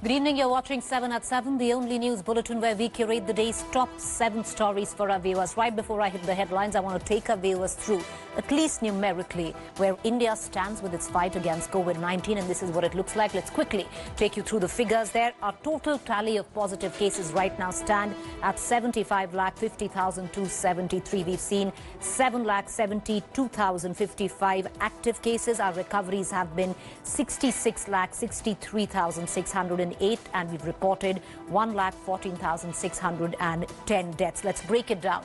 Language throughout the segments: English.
Good evening, you're watching 7 at 7, the only news bulletin where we curate the day's top 7 stories for our viewers. Right before I hit the headlines, I want to take our viewers through, at least numerically, where India stands with its fight against COVID-19, and this is what it looks like. Let's quickly take you through the figures there. Our total tally of positive cases right now stand at 75,50,273. We've seen 7,72,055 active cases. Our recoveries have been 66,63,608, and we've reported 1,14,610 deaths. Let's break it down.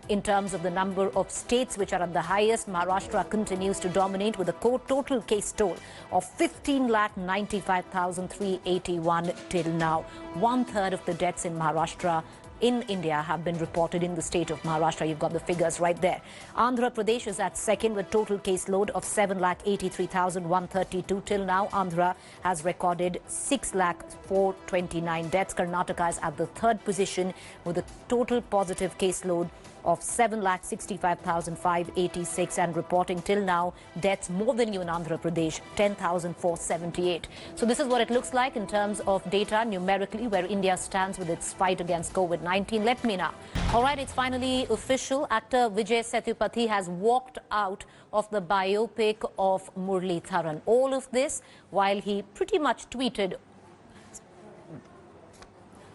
In terms of the number of states which are at the highest, Maharashtra continues to dominate with a total case toll of 15,95,381 till now. One-third of the deaths in Maharashtra in India have been reported in the state of Maharashtra. You've got the figures right there. Andhra Pradesh is at second with total caseload of 7,83,132 till now. Andhra has recorded 6,429 deaths. Karnataka is at the third position with a total positive caseload of 7,65,586 and reporting till now deaths more than you in Andhra Pradesh, 10,478. So this is what it looks like in terms of data numerically where India stands with its fight against COVID-19. Let me now. All right, it's finally official. Actor Vijay Sethupathi has walked out of the biopic of Muralitharan. All of this while he pretty much tweeted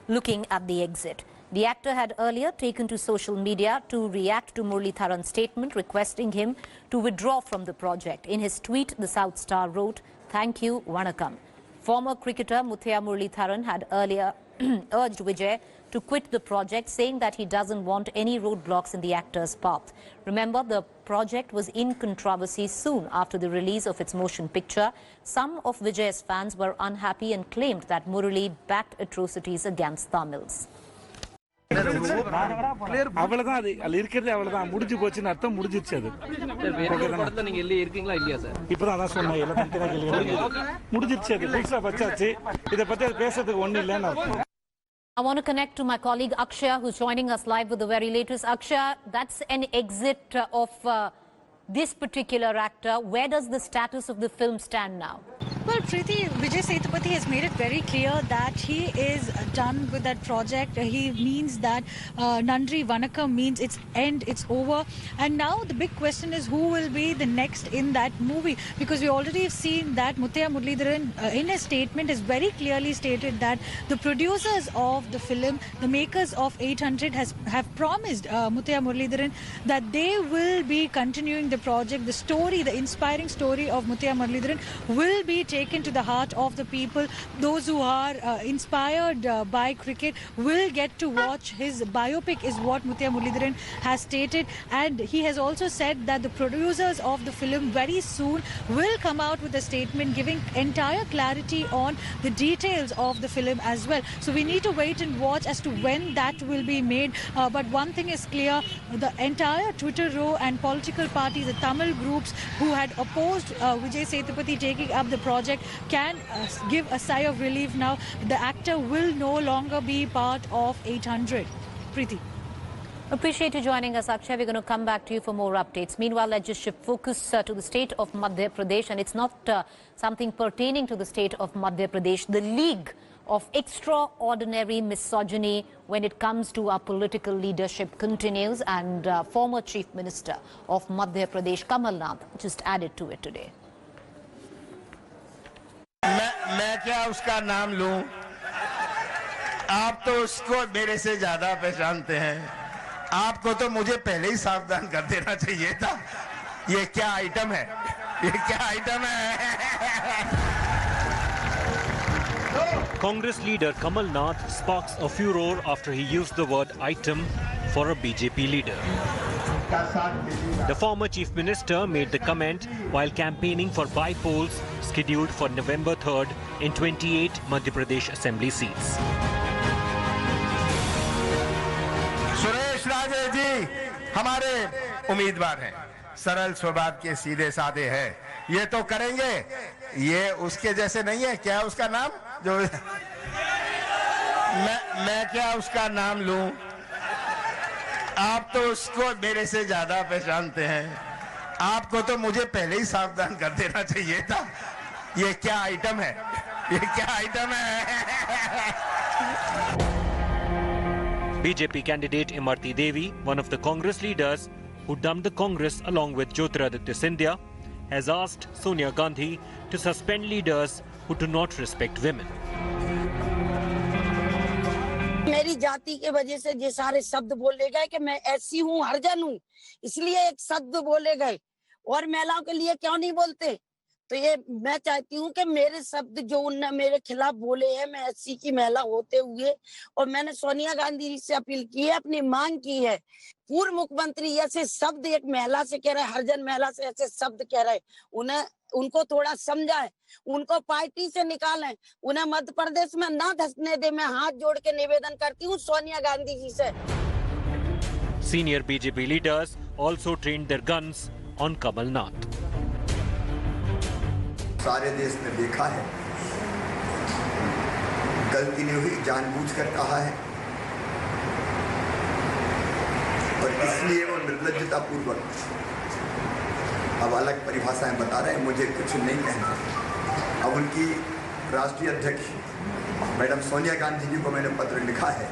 looking at the exit. The actor had earlier taken to social media to react to Muralitharan's statement requesting him to withdraw from the project. In his tweet, the South Star wrote, "Thank you, Vanakkam." Former cricketer Muthiah Muralitharan had earlier urged Vijay to quit the project, saying that he doesn't want any roadblocks in the actor's path. Remember, the project was in controversy soon after the release of its motion picture. Some of Vijay's fans were unhappy and claimed that Murali backed atrocities against Tamils. அவ்வளவுதான் அது அதுல இருக்கிறது அவ்வளவுதான் முடிஞ்சு போச்சுன்னு அர்த்தம் முடிஞ்சிருச்சு அது படத்துல நீங்க எல்லாம் இருக்கீங்களா இல்லையா சார் இப்பதான் அதான் சொன்னேன் எல்லாம் தனித்தனியா கேள்வி முடிஞ்சிருச்சு அது புதுசா வச்சாச்சு இத பத்தி பேசுறதுக்கு ஒண்ணு இல்லைன்னு அர்த்தம். I want to connect to my colleague Akshaya, who's joining us live with the very latest. Akshaya, that's an exit of this particular actor. Where does the status of the film stand now? Well, Preeti, Vijay Sethupathi has made it very clear that he is done with that project. He means that Nandri Vanakkam means it's end, it's over. And now the big question is who will be the next in that movie? Because we already have seen that Muthiah Muralitharan in his statement has very clearly stated that the producers of the film, the makers of 800 have promised Muthiah Muralitharan that they will be continuing the project. The story, the inspiring story of Muthiah Muralitharan will be taken to the heart of the people. Those who are inspired by cricket will get to watch his biopic is what Muthiah Muralitharan has stated, and he has also said that the producers of the film very soon will come out with a statement giving entire clarity on the details of the film as well. So we need to wait and watch as to when that will be made, but one thing is clear, the entire Twitter row and political parties, the Tamil groups who had opposed Vijay Sethupathi taking up the project can give a sigh of relief now. The actor will no longer be part of 800. Preeti. Appreciate you joining us, Akshay. We're going to come back to you for more updates. Meanwhile, let's just shift focus to the state of Madhya Pradesh, and it's not something pertaining to the state of Madhya Pradesh. The league of extraordinary misogyny when it comes to our political leadership continues, and former Chief Minister of Madhya Pradesh, Kamal Nath, just added to it today. मैं क्या उसका नाम लूं? आप तो उसको मेरे से ज्यादा पहचानते हैं. आपको तो मुझे पहले ही सावधान कर देना चाहिए था. ये क्या आइटम है? ये क्या आइटम है? Congress leader Kamal Nath sparks a furor after he used the word item for a BJP leader. The former chief minister made the comment while campaigning for by-polls scheduled for November 3rd in 28 Madhya Pradesh assembly seats. Suresh राजे जी हमारे उम्मीदवार हैं. सरल स्वभाव के, सीधे साधे हैं. ये तो करेंगे. ये उसके जैसे नहीं है. क्या उसका नाम जो मैं क्या उसका नाम लूं? आप तो उसको मेरे से ज्यादा पहचानते हैं. आपको तो मुझे पहले ही सावधान कर देना चाहिए था. ये क्या आइटम है? ये क्या आइटम है? BJP candidate Imarti Devi, one of the Congress leaders who dumped the Congress along with Jyotiraditya Scindia, has asked Sonia Gandhi to suspend leaders who do not respect women. मेरी जाति के वजह से ये सारे शब्द बोले गए कि मैं ऐसी हूँ, हरिजन हूँ, इसलिए एक शब्द बोले गए और महिलाओं के लिए क्यों नहीं बोलते? तो ये मैं चाहती हूँ कि मेरे शब्द जो उनने मेरे खिलाफ बोले हैं, मैं एससी की महिला होते हुए, और मैंने सोनिया गांधी जी से अपील की है, अपनी मांग की है। पूर्व मुख्यमंत्री ऐसे शब्द एक महिला से कह रहे हैं, हरिजन महिला से ऐसे शब्द कह रहे हैं, उनको थोड़ा समझाएं, उनको पार्टी से निकालें, उन्हें मध्य प्रदेश में ना धंसने दे। मैं हाथ जोड़ के निवेदन करती हूँ सोनिया गांधी जी से। Senior BJP leaders also trained their guns on Kamal Nath. सारे देश ने देखा है, गलती नहीं हुई, जानबूझकर कहा है और इसलिए वो निर्लज्जता पूर्वक अब अलग परिभाषाएं बता रहे हैं। मुझे कुछ नहीं कहना। अब उनकी राष्ट्रीय अध्यक्ष मैडम सोनिया गांधी जी को मैंने पत्र लिखा है,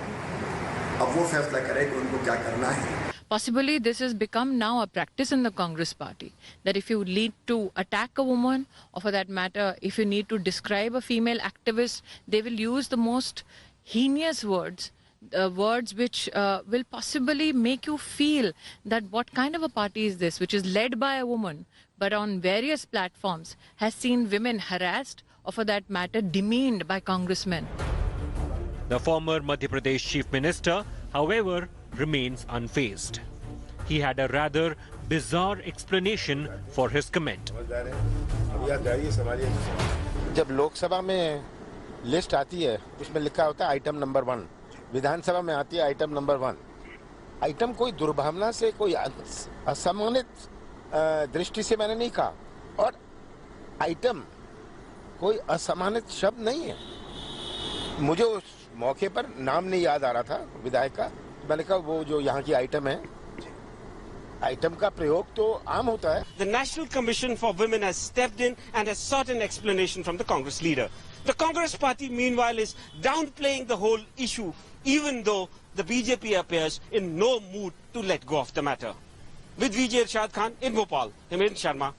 अब वो फैसला करें कि उनको क्या करना है। Possibly this has become now a practice in the Congress party, that if you need to attack a woman, or for that matter, if you need to describe a female activist, they will use the most heinous words, words which will possibly make you feel that what kind of a party is this, which is led by a woman, but on various platforms has seen women harassed, or for that matter, demeaned by congressmen. The former Madhya Pradesh Chief Minister, however, remains unfazed. He had a rather bizarre explanation for his comment. जब लोकसभा में list आती है, उसमें लिखा होता है item number 1, विधानसभा में आती है आइटम नंबर 1। आइटम कोई दुर्भावना से, कोई असम्मानित दृष्टि से मैंने नहीं कहा, और आइटम कोई असम्मानित शब्द नहीं है। मुझे उस मौके पर नाम नहीं याद आ रहा था विधायक का, मैंने कहा वो जो यहाँ की आइटम है, आइटम का प्रयोग तो आम होता है। The National Commission for Women has stepped in and has sought an explanation from the Congress leader. The Congress party, meanwhile, is downplaying the whole issue, even though the BJP appears in no mood to let go of the matter. With Vijay Irshad Khan in Bhopal, Hemant Sharma.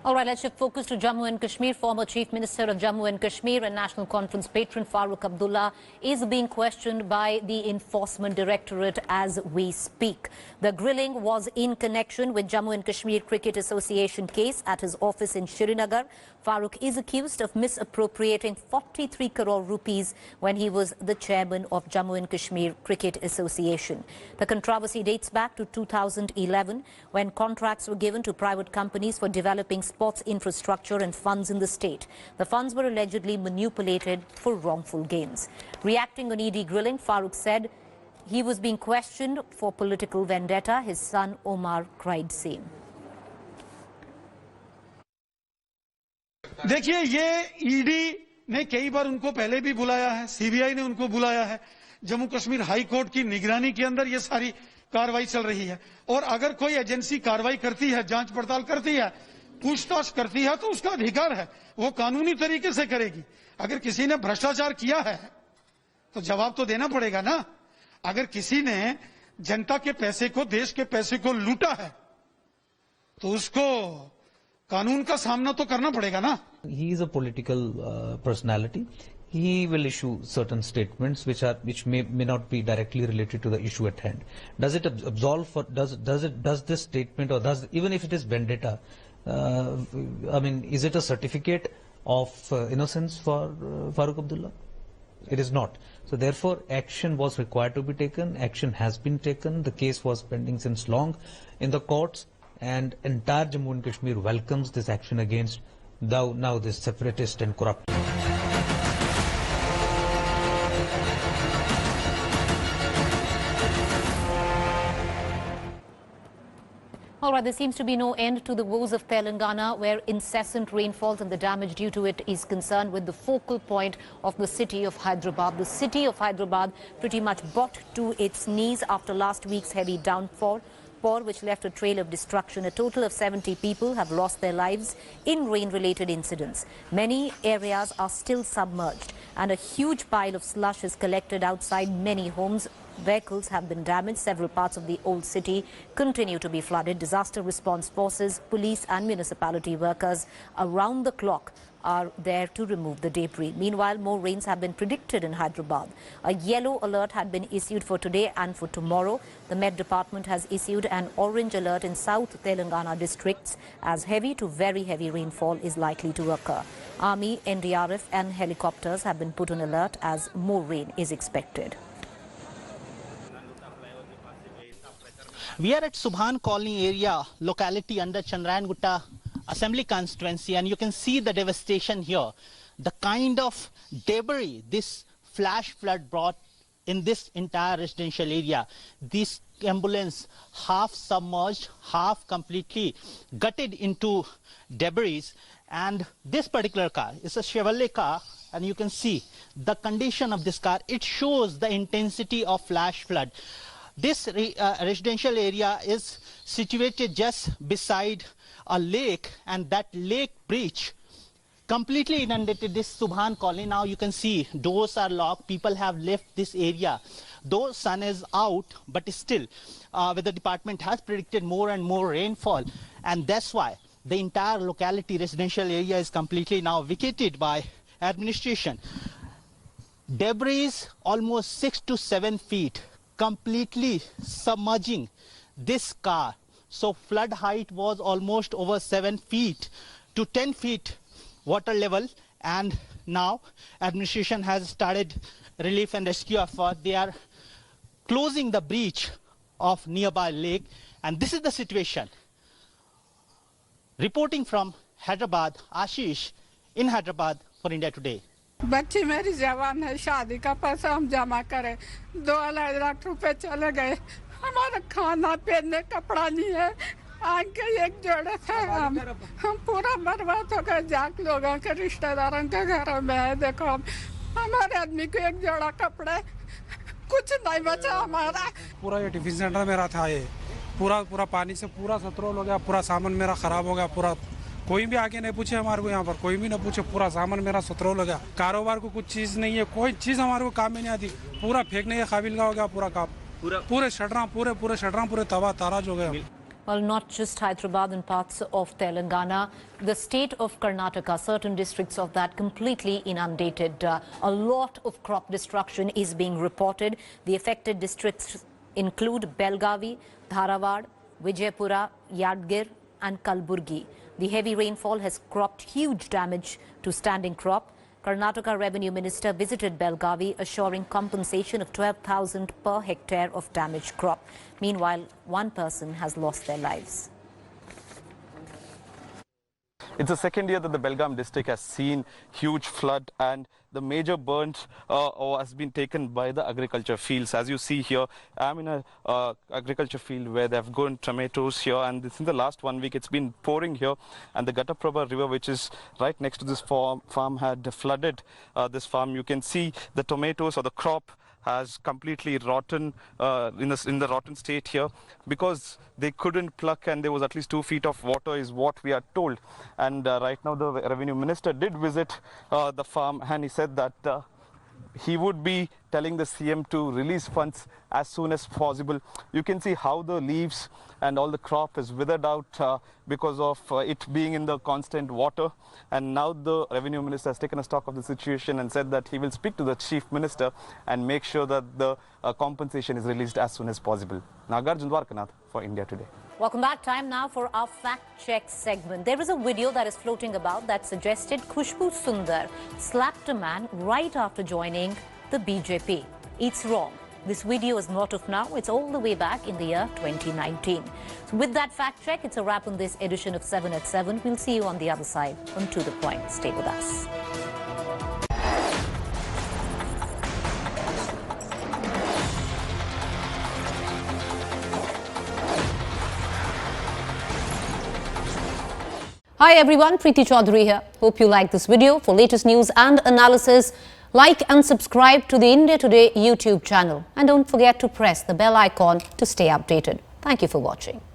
All right, let's shift focus to Jammu and Kashmir. Former Chief Minister of Jammu and Kashmir and National Conference patron Farooq Abdullah is being questioned by the Enforcement Directorate as we speak. The grilling was in connection with Jammu and Kashmir Cricket Association case at his office in Srinagar. Farooq is accused of misappropriating 43 crore rupees when he was the chairman of Jammu and Kashmir Cricket Association. The controversy dates back to 2011 when contracts were given to private companies for developing sports infrastructure and funds in the state. The funds were allegedly manipulated for wrongful gains. Reacting on ED grilling, Farooq said he was being questioned for political vendetta. His son Omar cried same. देखिए, ये ED ने कई बार उनको पहले भी बुलाया है, CBI ने उनको बुलाया है। जम्मू कश्मीर हाई कोर्ट की निगरानी के अंदर ये सारी कार्रवाई चल रही है, और अगर कोई एजेंसी कार्रवाई करती है, जांच पड़ताल करती है, पूछताछ करती है, तो उसका अधिकार है, वो कानूनी तरीके से करेगी। अगर किसी ने भ्रष्टाचार किया है तो जवाब तो देना पड़ेगा ना। अगर किसी ने जनता के पैसे को, देश के पैसे को लूटा है, तो उसको कानून का सामना तो करना पड़ेगा ना। He is a political personality. He will issue certain statements which may not be directly related to the issue at hand. Does it absolve for does this statement, or does, even if it is vendetta, I mean, is it a certificate of innocence for Farooq Abdullah? It is not. So therefore, action was required to be taken. Action has been taken. The case was pending since long in the courts, and entire Jammu and Kashmir welcomes this action against now this separatist and corrupt. All right, there seems to be no end to the woes of Telangana, where incessant rainfalls and the damage due to it is concerned with the focal point of the city of Hyderabad. The city of Hyderabad pretty much brought to its knees after last week's heavy downfall. downpour which left a trail of destruction. A total of 70 people have lost their lives in rain-related incidents. Many areas are still submerged and a huge pile of slush is collected outside many homes. Vehicles have been damaged. Several parts of the old city continue to be flooded. Disaster response forces, police and municipality workers around the clock are there to remove the debris. Meanwhile, more rains have been predicted in Hyderabad. A yellow alert had been issued for today and for tomorrow. The Met Department has issued an orange alert in South Telangana districts as heavy to very heavy rainfall is likely to occur. Army, NDRF and helicopters have been put on alert as more rain is expected. We are at Subhan Colony area, locality under Chandrayan Gutta Assembly constituency, and you can see the devastation here. The kind of debris this flash flood brought in this entire residential area. This ambulance half submerged, half completely gutted into debris. And this particular car is a Chevrolet car, and you can see the condition of this car. It shows the intensity of flash flood. This residential area is situated just beside a lake, and that lake breach completely inundated this Subhan Colony. Now you can see doors are locked, people have left this area. Though sun is out, but still weather department has predicted more and more rainfall, and that's why the entire locality residential area is completely now vacated by administration. Debris almost 6 to 7 feet completely submerging this car. So flood height was almost over 7 feet to 10 feet water level, and now administration has started relief and rescue effort. They are closing the breach of nearby lake, and this is the situation. Reporting from Hyderabad, Ashish in Hyderabad for India Today. बच्ची मेरी जवान है, शादी का पैसा हम जमा करें, 2 लाख रुपए चले गए, हमारा खाना पीने कपड़ा नहीं है, आगे एक जोड़े थे हम पूरा बर्बाद हो गए। जाक लोगों के रिश्तेदारों के घरों में है, देखो हमारे आदमी को एक जोड़ा कपड़े, कुछ नहीं बचा हमारा। पूरा ये टिफिन सेंटर मेरा था, ये पूरा पानी से पूरा सतरोल हो गया, पूरा सामान मेरा खराब हो गया, पूरा कोई भी आके नहीं पूछे हमारे को, यहाँ पर कोई भी नहीं पूछे, पूरा सामान मेरा सतरोल हो गया। कारोबार को कुछ चीज नहीं है, कोई चीज हमारे को काम में नहीं आती, पूरा फेंकने के काबिल का हो गया पूरा काम, पूरे शटरां पूरे तबाह ताराज हो गए। Well, not just Hyderabad and parts of Telangana, the state of Karnataka, certain districts of that completely inundated. A lot of crop destruction is being reported. The affected districts include Belgavi, Dharawad, Vijaypura, Yadgir and Kalburgi. The heavy rainfall has cropped huge damage to standing crop. Karnataka Revenue Minister visited Belgavi, assuring compensation of 12,000 per hectare of damaged crop. Meanwhile, one person has lost their lives. It's the second year that the Belgaum district has seen huge flood, and the major burnt has been taken by the agriculture fields. As you see here, I'm in a agriculture field where they've grown tomatoes here, and in the last 1 week it's been pouring here, and the Ghataprabha river, which is right next to this farm, had flooded this farm. You can see the tomatoes or the crop has completely rotten in the rotten state here, because they couldn't pluck, and there was at least 2 feet of water is what we are told. And right now the revenue minister did visit the farm, and he said that he would be telling the CM to release funds as soon as possible. You can see how the leaves and all the crop is withered out because of it being in the constant water. And now the revenue minister has taken a stock of the situation and said that he will speak to the chief minister and make sure that the compensation is released as soon as possible. Nagarjun Dwarkanath for India Today. Welcome back. Time now for our fact check segment. There is a video that is floating about that suggested Khushbu Sundar slapped a man right after joining the BJP. It's wrong. This video is not of now. It's all the way back in the year 2019. So with that fact check, it's a wrap on this edition of 7 at 7. We'll see you on the other side on To The Point. Stay with us. Hi everyone, Preeti Chaudhary here. Hope you like this video. For latest news and analysis, like and subscribe to the India Today YouTube channel. And don't forget to press the bell icon to stay updated. Thank you for watching.